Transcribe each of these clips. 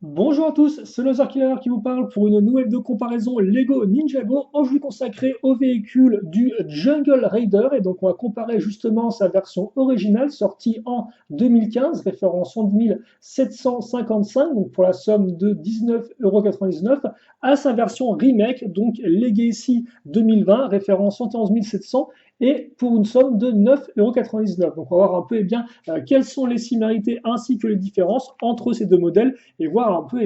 Bonjour à tous, c'est Lothar Killer qui vous parle pour une nouvelle de comparaison Lego Ninjago, aujourd'hui consacrée au véhicule du Jungle Raider. Et donc on va comparer justement sa version originale sortie en 2015, référence 110 755, donc pour la somme de 19,99 €, à sa version remake, donc Legacy 2020, référence 111 700, et pour une somme de 9,99 €. Donc on va voir un peu quelles sont les similarités ainsi que les différences entre ces deux modèles et voir un peu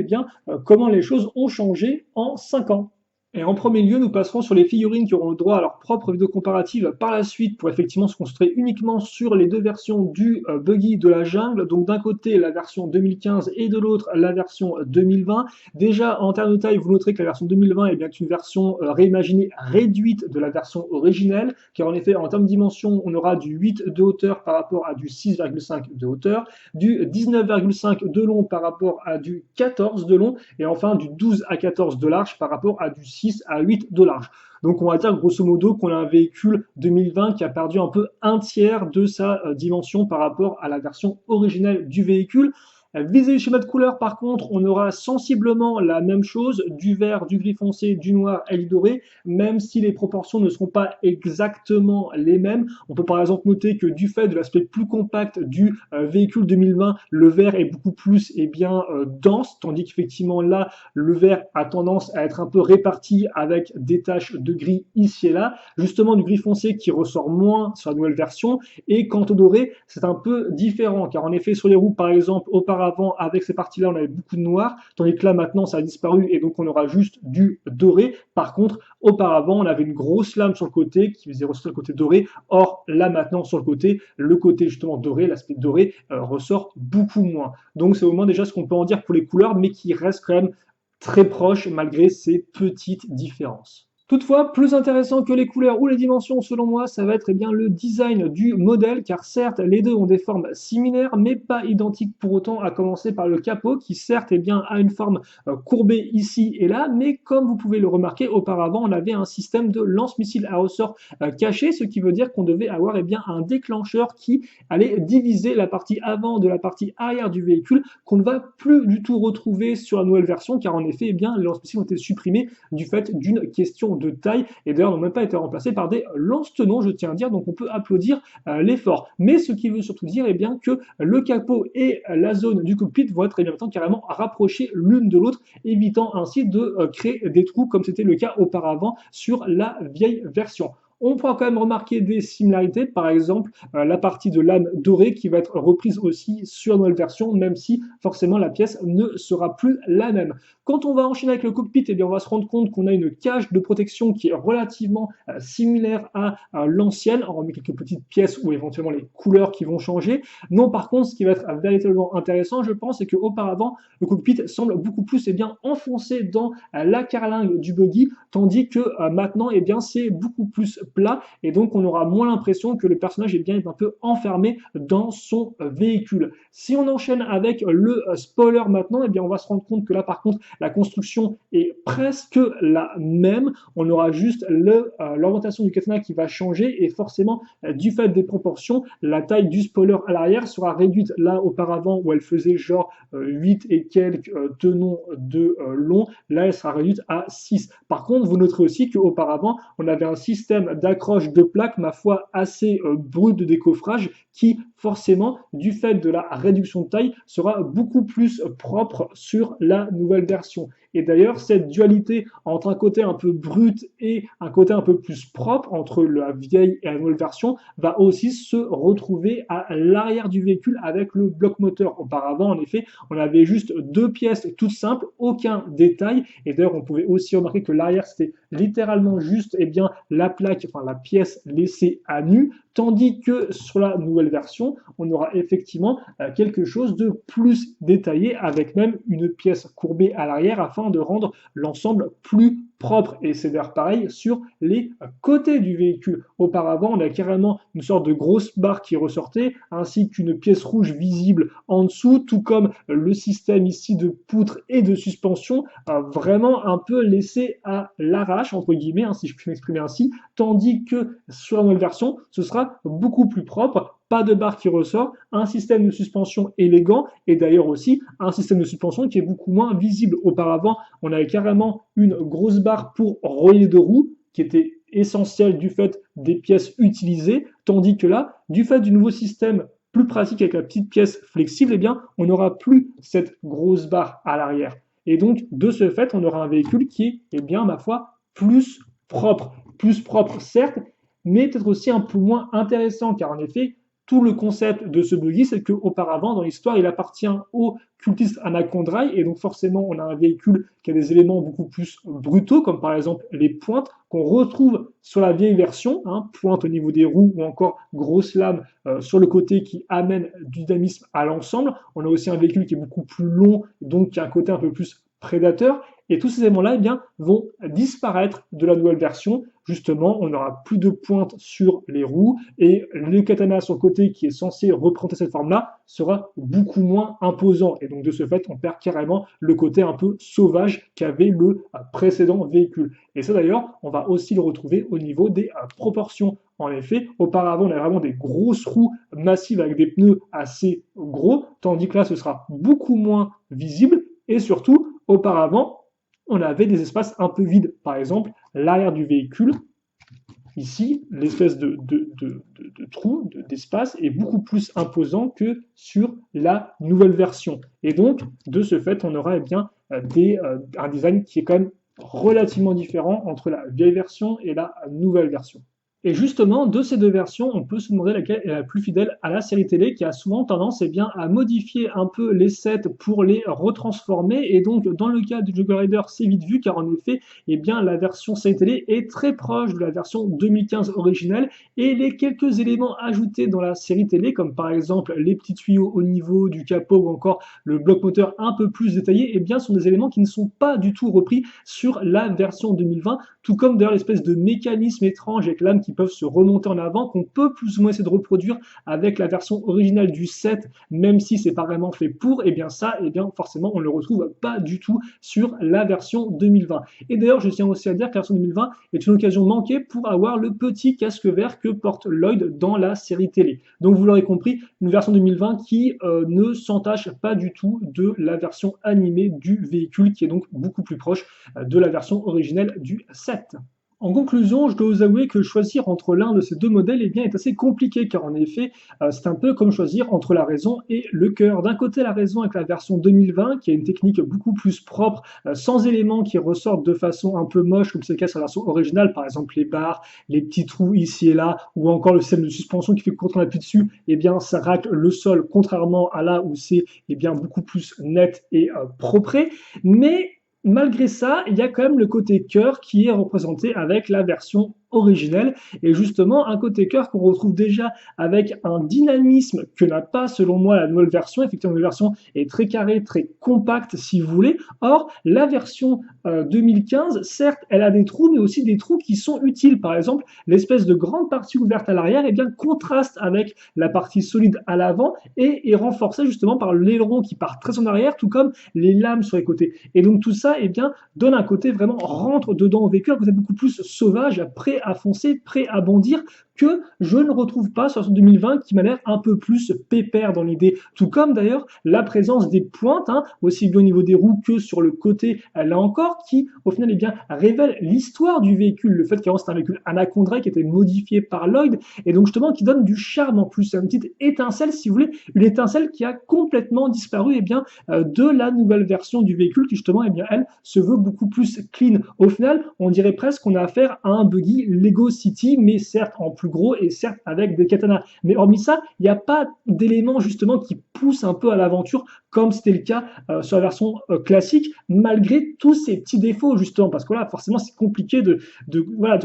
comment les choses ont changé en 5 ans. Et en premier lieu, nous passerons sur les figurines qui auront le droit à leur propre vidéo comparative par la suite pour effectivement se concentrer uniquement sur les deux versions du buggy de la jungle. Donc d'un côté la version 2015 et de l'autre la version 2020. Déjà en termes de taille, vous noterez que la version 2020 est bien une version réimaginée réduite de la version originelle, car en effet en termes de dimension, on aura du 8 de hauteur par rapport à du 6,5 de hauteur, du 19,5 de long par rapport à du 14 de long, et enfin du 12 à 14 de large par rapport à du 6 à 8 de large. Donc on va dire grosso modo qu'on a un véhicule 2020 qui a perdu un peu un tiers de sa dimension par rapport à la version originelle du véhicule. Vis-à-vis du schéma de couleur, par contre, on aura sensiblement la même chose, du vert, du gris foncé, du noir et du doré, même si les proportions ne seront pas exactement les mêmes. On peut par exemple noter que du fait de l'aspect plus compact du véhicule 2020, le vert est beaucoup plus dense, tandis qu'effectivement là, le vert a tendance à être un peu réparti avec des taches de gris ici et là, justement du gris foncé qui ressort moins sur la nouvelle version, et quant au doré, c'est un peu différent, car en effet sur les roues par exemple, auparavant avec ces parties-là on avait beaucoup de noir, tandis que là maintenant ça a disparu et donc on aura juste du doré. Par contre, auparavant on avait une grosse lame sur le côté qui faisait ressortir le côté doré, or là maintenant sur le côté justement doré, l'aspect doré ressort beaucoup moins. Donc c'est au moins déjà ce qu'on peut en dire pour les couleurs, mais qui reste quand même très proche malgré ces petites différences. Toutefois, plus intéressant que les couleurs ou les dimensions, selon moi, ça va être le design du modèle, car certes, les deux ont des formes similaires, mais pas identiques pour autant, à commencer par le capot, qui certes a une forme courbée ici et là, mais comme vous pouvez le remarquer, auparavant, on avait un système de lance-missile à ressort caché, ce qui veut dire qu'on devait avoir un déclencheur qui allait diviser la partie avant de la partie arrière du véhicule, qu'on ne va plus du tout retrouver sur la nouvelle version, car en effet, les lance-missiles ont été supprimés du fait d'une question de taille, et d'ailleurs n'ont même pas été remplacés par des lance-tenons, je tiens à dire, donc on peut applaudir l'effort. Mais ce qui veut surtout dire que le capot et la zone du cockpit vont être maintenant carrément rapprochés l'une de l'autre, évitant ainsi de créer des trous comme c'était le cas auparavant sur la vieille version. On pourra quand même remarquer des similarités, par exemple la partie de lame dorée qui va être reprise aussi sur la nouvelle version, même si forcément la pièce ne sera plus la même. Quand on va enchaîner avec le cockpit, on va se rendre compte qu'on a une cage de protection qui est relativement similaire à l'ancienne, hormis quelques petites pièces ou éventuellement les couleurs qui vont changer. Non, par contre, ce qui va être véritablement intéressant, je pense, c'est qu'auparavant, le cockpit semble beaucoup plus enfoncé dans la carlingue du buggy, tandis que maintenant, c'est beaucoup plus plat, et donc on aura moins l'impression que le personnage est un peu enfermé dans son véhicule. Si on enchaîne avec le spoiler maintenant, on va se rendre compte que là par contre la construction est presque la même. On aura juste l'orientation du katana qui va changer, et forcément du fait des proportions, la taille du spoiler à l'arrière sera réduite. Là auparavant où elle faisait genre 8 et quelques tenons de long, là elle sera réduite à 6. Par contre, vous noterez aussi qu'auparavant on avait un système d'accroche de plaques, ma foi, assez brut de décoffrage, qui forcément, du fait de la réduction de taille, sera beaucoup plus propre sur la nouvelle version. Et d'ailleurs, cette dualité entre un côté un peu brut et un côté un peu plus propre, entre la vieille et la nouvelle version, va aussi se retrouver à l'arrière du véhicule avec le bloc moteur. Auparavant, en effet, on avait juste deux pièces toutes simples, aucun détail, et d'ailleurs, on pouvait aussi remarquer que l'arrière, c'était littéralement juste la plaque, enfin la pièce laissée à nu, tandis que sur la nouvelle version, on aura effectivement quelque chose de plus détaillé, avec même une pièce courbée à l'arrière afin de rendre l'ensemble plus propre. Et c'est d'ailleurs pareil sur les côtés du véhicule. Auparavant, on a carrément une sorte de grosse barre qui ressortait, ainsi qu'une pièce rouge visible en dessous, tout comme le système ici de poutre et de suspension, vraiment un peu laissé à l'arrache, entre guillemets, si je puis m'exprimer ainsi, tandis que sur la nouvelle version, ce sera beaucoup plus propre, pas de barre qui ressort, un système de suspension élégant et d'ailleurs aussi un système de suspension qui est beaucoup moins visible. Auparavant, on avait carrément une grosse barre pour relier deux roues qui était essentielle du fait des pièces utilisées, tandis que là, du fait du nouveau système plus pratique avec la petite pièce flexible, eh bien, on n'aura plus cette grosse barre à l'arrière. Et donc, de ce fait, on aura un véhicule qui est, eh bien, ma foi, plus propre. Plus propre, certes, mais peut-être aussi un peu moins intéressant, car en effet, tout le concept de ce buggy, c'est qu'auparavant, dans l'histoire, il appartient au cultiste Anacondrail, et donc forcément, on a un véhicule qui a des éléments beaucoup plus brutaux, comme par exemple les pointes, qu'on retrouve sur la vieille version, hein, pointe au niveau des roues, ou encore grosse lame sur le côté qui amène du dynamisme à l'ensemble. On a aussi un véhicule qui est beaucoup plus long, donc qui a un côté un peu plus prédateur, et tous ces éléments-là eh bien, vont disparaître de la nouvelle version. Justement, on n'aura plus de pointe sur les roues et le katana sur le côté qui est censé représenter cette forme-là sera beaucoup moins imposant. Et donc de ce fait, on perd carrément le côté un peu sauvage qu'avait le précédent véhicule. Et ça d'ailleurs, on va aussi le retrouver au niveau des proportions. En effet, auparavant, on avait vraiment des grosses roues massives avec des pneus assez gros, tandis que là, ce sera beaucoup moins visible. Et surtout, auparavant, on avait des espaces un peu vides. Par exemple, l'arrière du véhicule, ici, l'espèce de trou, d'espace, est beaucoup plus imposant que sur la nouvelle version. Et donc, de ce fait, on aura eh bien, un design qui est quand même relativement différent entre la vieille version et la nouvelle version. Et justement, de ces deux versions, on peut se demander laquelle est la plus fidèle à la série télé, qui a souvent tendance eh bien, à modifier un peu les sets pour les retransformer. Et donc, dans le cas du Jungle Rider, c'est vite vu, car en effet, eh bien, la version série télé est très proche de la version 2015 originale. Et les quelques éléments ajoutés dans la série télé, comme par exemple les petits tuyaux au niveau du capot ou encore le bloc moteur un peu plus détaillé, eh bien, sont des éléments qui ne sont pas du tout repris sur la version 2020, tout comme d'ailleurs l'espèce de mécanisme étrange avec l'âme qui peuvent se remonter en avant, qu'on peut plus ou moins essayer de reproduire avec la version originale du 7, même si c'est pas vraiment fait pour, et bien ça, et bien forcément, on ne le retrouve pas du tout sur la version 2020. Et d'ailleurs, je tiens aussi à dire que la version 2020 est une occasion manquée pour avoir le petit casque vert que porte Lloyd dans la série télé. Donc vous l'aurez compris, une version 2020 qui ne s'entache pas du tout de la version animée du véhicule, qui est donc beaucoup plus proche de la version originelle du 7. En conclusion, je dois vous avouer que choisir entre l'un de ces deux modèles eh bien, est assez compliqué, car en effet, c'est un peu comme choisir entre la raison et le cœur. D'un côté, la raison avec la version 2020, qui a une technique beaucoup plus propre, sans éléments qui ressortent de façon un peu moche, comme c'est le cas sur la version originale, par exemple les barres, les petits trous ici et là, ou encore le système de suspension qui fait que quand on appuie dessus, eh bien, ça racle le sol, contrairement à là où c'est eh bien, beaucoup plus net et propre. Mais malgré ça, il y a quand même le côté cœur qui est représenté avec la version originelle, et justement un côté cœur qu'on retrouve déjà avec un dynamisme que n'a pas selon moi la nouvelle version. Effectivement, la nouvelle version est très carrée, très compacte si vous voulez. Or, la version 2015, certes, elle a des trous, mais aussi des trous qui sont utiles. Par exemple, l'espèce de grande partie ouverte à l'arrière eh bien, contraste avec la partie solide à l'avant et est renforcée justement par l'aileron qui part très en arrière, tout comme les lames sur les côtés. Et donc tout ça eh bien, donne un côté vraiment rentre dedans au véhicule, un côté beaucoup plus sauvage, prêt à foncer, prêt à bondir, que je ne retrouve pas sur la version 2020 qui m'a l'air un peu plus pépère dans l'idée. Tout comme d'ailleurs la présence des pointes, hein, aussi bien au niveau des roues que sur le côté, là encore, qui au final eh bien, révèle l'histoire du véhicule, le fait qu'avant c'était un véhicule Anacondrail qui était modifié par Lloyd, et donc justement qui donne du charme en plus, une petite étincelle si vous voulez, une étincelle qui a complètement disparu eh bien, de la nouvelle version du véhicule qui justement eh bien, elle se veut beaucoup plus clean. Au final, on dirait presque qu'on a affaire à un buggy Lego City, mais certes en plus gros et certes avec des katanas. Mais hormis ça, il n'y a pas d'éléments justement qui poussent un peu à l'aventure comme c'était le cas sur la version classique, malgré tous ces petits défauts justement, parce que là forcément c'est compliqué de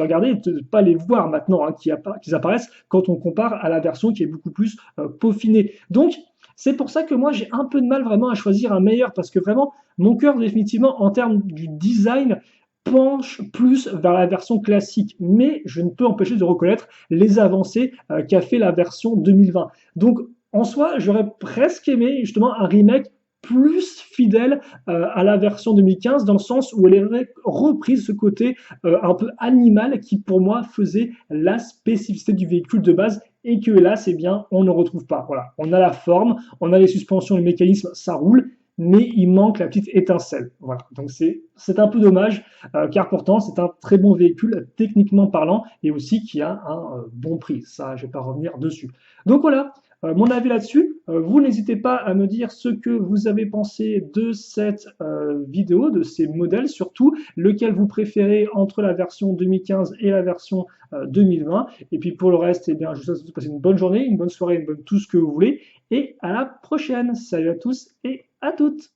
regarder et de ne pas les voir maintenant, hein, qu'ils apparaissent quand on compare à la version qui est beaucoup plus peaufinée. Donc c'est pour ça que moi j'ai un peu de mal vraiment à choisir un meilleur, parce que vraiment mon cœur définitivement en termes du design penche plus vers la version classique, mais je ne peux empêcher de reconnaître les avancées qu'a fait la version 2020. Donc en soi, j'aurais presque aimé justement un remake plus fidèle à la version 2015, dans le sens où elle aurait repris ce côté un peu animal qui pour moi faisait la spécificité du véhicule de base et que là, c'est bien, on ne retrouve pas. Voilà, on a la forme, on a les suspensions, le mécanisme, ça roule, mais il manque la petite étincelle. Voilà, donc c'est un peu dommage, car pourtant c'est un très bon véhicule techniquement parlant et aussi qui a un bon prix. Ça, je vais pas revenir dessus. Donc voilà, mon avis là-dessus. Vous n'hésitez pas à me dire ce que vous avez pensé de cette vidéo, de ces modèles surtout, lequel vous préférez entre la version 2015 et la version 2020. Et puis pour le reste, eh bien, je vous souhaite de passer une bonne journée, une bonne soirée, une bonne tout ce que vous voulez. Et à la prochaine. Salut à tous et à toutes.